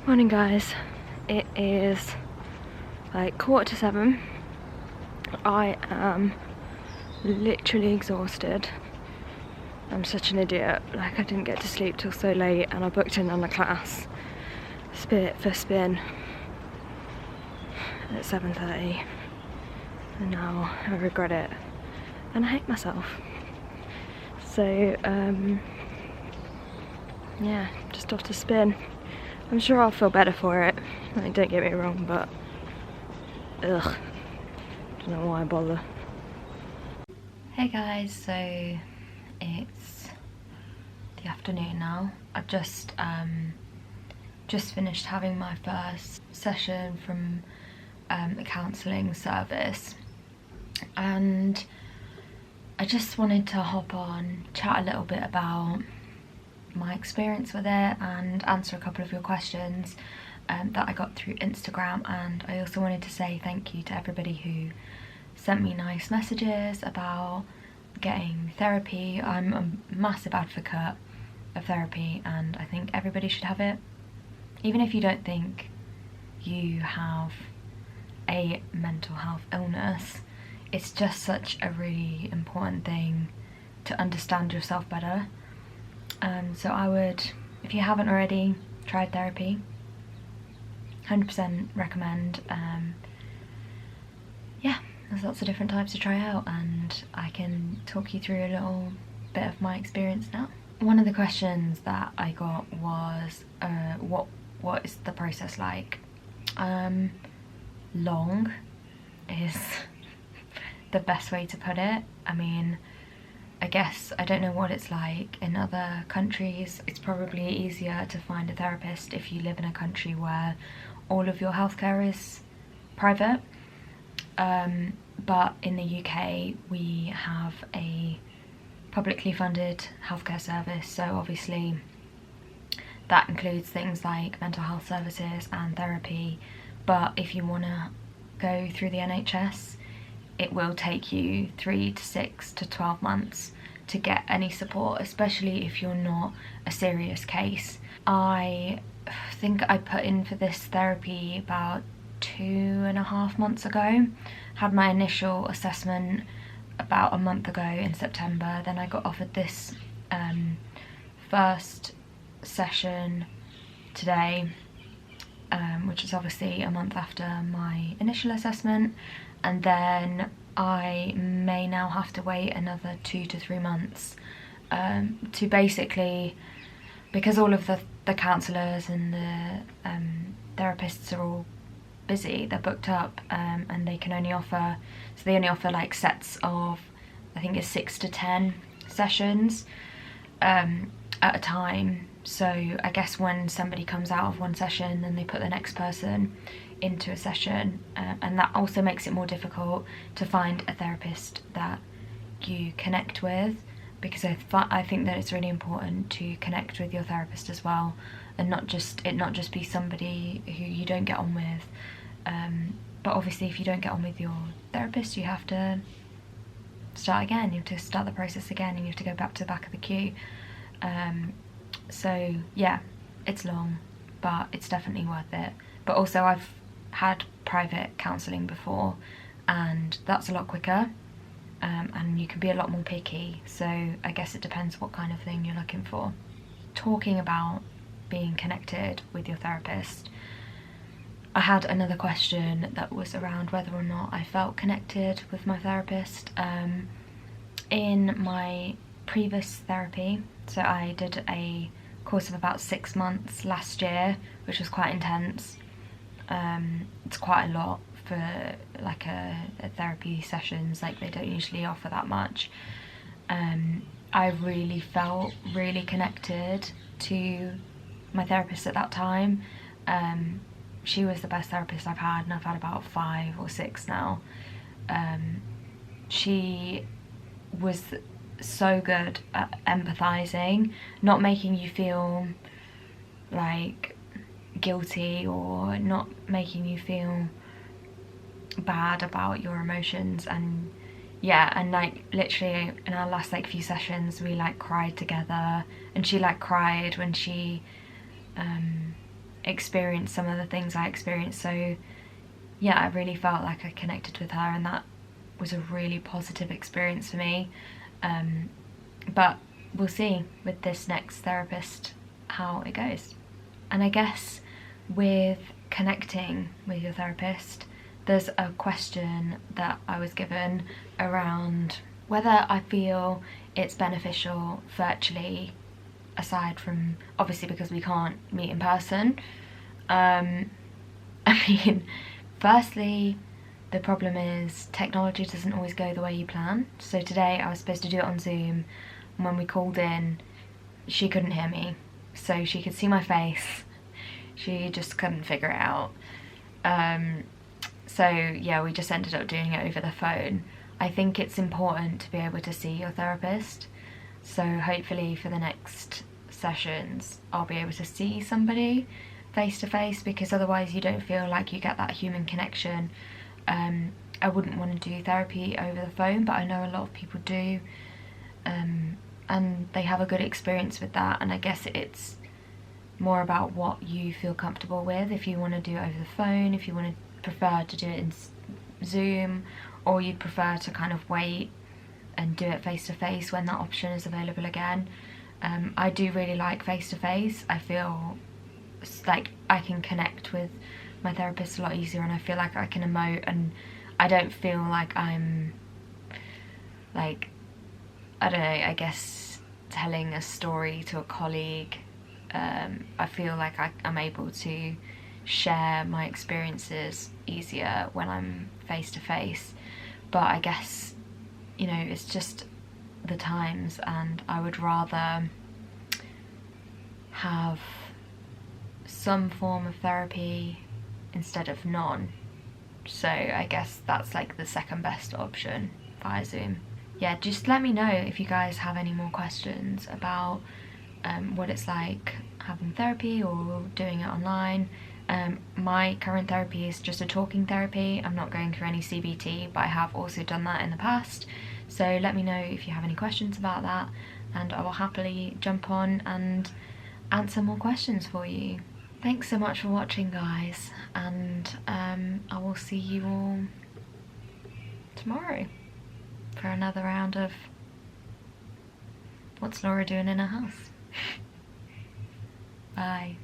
Morning guys, it is like 7:15. I am literally exhausted. I'm such an idiot, like I didn't get to sleep till so late and I booked in on a class for spin at 7:30 and now I regret it and I hate myself. So yeah, just off to spin. I'm sure I'll feel better for it, like, don't get me wrong, but ugh, don't know why I bother. Hey guys, so it's the afternoon now. I've just finished having my first session from a counselling service, and I just wanted to hop on, chat a little bit about my experience with it and answer a couple of your questions that I got through Instagram. And I also wanted to say thank you to everybody who sent me nice messages about getting therapy. I'm a massive advocate of therapy and I think everybody should have it. Even if you don't think you have a mental health illness, it's just such a really important thing to understand yourself better. So I would, if you haven't already tried therapy, 100% recommend. Yeah, there's lots of different types to try out and I can talk you through a little bit of my experience now. One of the questions that I got was, what is the process like? Long is the best way to put it. I mean, I guess I don't know what it's like in other countries. It's probably easier to find a therapist if you live in a country where all of your healthcare is private. But in the UK we have a publicly funded healthcare service, so obviously that includes things like mental health services and therapy. But if you want to go through the NHS, it will take you 3 to 6 to 12 months to get any support, especially if you're not a serious case. I think I put in for this therapy about 2.5 months ago. Had my initial assessment about a month ago in September. Then I got offered this first session today, which is obviously a month after my initial assessment, and then I may now have to wait another 2 to 3 months to basically, because all of the counsellors and the therapists are all busy, they're booked up, and they can only offer, so they only offer like sets of, I think it's 6 to 10 sessions at a time. So I guess when somebody comes out of one session, then they put the next person into a session, and that also makes it more difficult to find a therapist that you connect with, because I think that it's really important to connect with your therapist as well, and not just be somebody who you don't get on with. But obviously if you don't get on with your therapist, you have to start again, you have to start the process again, and you have to go back to the back of the queue. So yeah, it's long, but it's definitely worth it. But also I've had private counselling before and that's a lot quicker, and you can be a lot more picky, so I guess it depends what kind of thing you're looking for. Talking about being connected with your therapist, I had another question that was around whether or not I felt connected with my therapist. In my previous therapy, so I did a course of about 6 months last year, which was quite intense. It's quite a lot for like a therapy sessions, like they don't usually offer that much. I really felt really connected to my therapist at that time. She was the best therapist I've had, and I've had about 5 or 6 now. She was so good at empathizing, not making you feel like guilty or not making you feel bad about your emotions. And yeah, and like literally in our last like few sessions we like cried together, and she like cried when she experience some of the things I experienced. So yeah, I really felt like I connected with her, and that was a really positive experience for me. But we'll see with this next therapist how it goes. And I guess with connecting with your therapist, there's a question that I was given around whether I feel it's beneficial virtually, aside from obviously because we can't meet in person. I mean, firstly, the problem is technology doesn't always go the way you plan. So today I was supposed to do it on Zoom, and when we called in, she couldn't hear me. So she could see my face, she just couldn't figure it out. So yeah, we just ended up doing it over the phone. I think it's important to be able to see your therapist. So hopefully for the next sessions, I'll be able to see somebody face to face, because otherwise you don't feel like you get that human connection. I wouldn't want to do therapy over the phone, but I know a lot of people do, and they have a good experience with that. And I guess it's more about what you feel comfortable with. If you want to do it over the phone, if you want to prefer to do it in Zoom, or you'd prefer to kind of wait and do it face to face when that option is available again. I do really like face to face. I feel like I can connect with my therapist a lot easier, and I feel like I can emote, and I don't feel like I'm like, I don't know, I guess telling a story to a colleague. I feel like I'm able to share my experiences easier when I'm face to face. But I guess, you know, it's just the times, and I would rather have some form of therapy instead of none. So I guess that's like the second best option, via Zoom. Yeah, just let me know if you guys have any more questions about what it's like having therapy or doing it online. My current therapy is just a talking therapy. I'm not going through any CBT, but I have also done that in the past. So let me know if you have any questions about that, and I will happily jump on and answer more questions for you. Thanks so much for watching, guys, and I will see you all tomorrow for another round of What's Laura Doing in Her House? Bye.